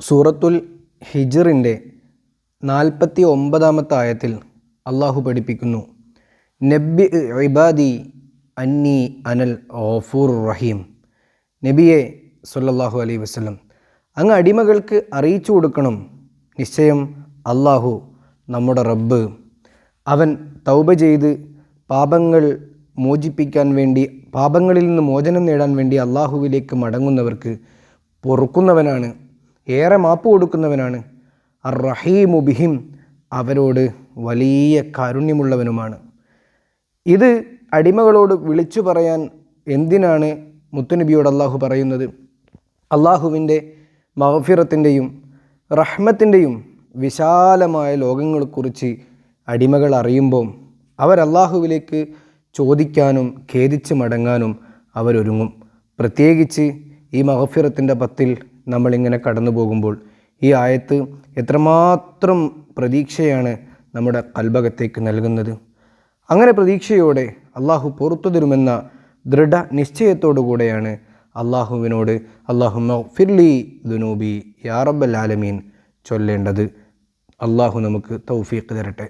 സൂറത്തുൽ ഹിജ്റിൻ്റെ 49-ാമത്തെ ആയത്തിൽ അള്ളാഹു പഠിപ്പിക്കുന്നു, നബ്ബി ഇബാദി അന്നി അനൽ ഗഫൂർ റഹീം. നബിയെ സല്ലല്ലാഹു അലൈഹി വസല്ലം, അങ്ങ് അടിമകൾക്ക് അറിയിച്ചു കൊടുക്കണം, നിശ്ചയം അള്ളാഹു നമ്മുടെ റബ്ബ്, അവൻ തൗബ ചെയ്ത് പാപങ്ങൾ മോചിപ്പിക്കാൻ വേണ്ടി, പാപങ്ങളിൽ നിന്ന് മോചനം നേടാൻ വേണ്ടി അള്ളാഹുവിലേക്ക് മടങ്ങുന്നവർക്ക് പൊറുക്കുന്നവനാണ്, ഏറെ മാപ്പ് കൊടുക്കുന്നവനാണ്. അർ റഹീമു ബിഹിം, അവരോട് വലിയ കാരുണ്യമുള്ളവനുമാണ്. ഇത് അടിമകളോട് വിളിച്ചു പറയാൻ എന്തിനാണ് മുത്തുനബിയോട് അള്ളാഹു പറയുന്നത്? അള്ളാഹുവിൻ്റെ മഗ്ഫിറത്തിൻ്റെയും റഹ്മത്തിൻ്റെയും വിശാലമായ ലോകങ്ങളെക്കുറിച്ച് അടിമകൾ അറിയുമ്പോൾ അവരല്ലാഹുവിലേക്ക് ചോദിക്കാനും ഖേദിച്ച് മടങ്ങാനും അവരൊരുങ്ങും. പ്രത്യേകിച്ച് ഈ മഗ്ഫിറത്തിൻ്റെ പത്തിൽ നമ്മളിങ്ങനെ കടന്നു പോകുമ്പോൾ ഈ ആയത്ത് എത്രമാത്രം പ്രതീക്ഷയാണ് നമ്മുടെ കൽബകത്തേക്ക് നൽകുന്നത്. അങ്ങനെ പ്രതീക്ഷയോടെ അള്ളാഹു പുറത്തു തരുമെന്ന ദൃഢ നിശ്ചയത്തോടു കൂടെയാണ് അള്ളാഹുവിനോട് അല്ലാഹുമ്മ ഗ്ഫിർലി ദുനൂബി യാ റബ്ബൽ ആലമീൻ ചൊല്ലേണ്ടത്. അള്ളാഹു നമുക്ക് തൗഫീഖ് തരട്ടെ.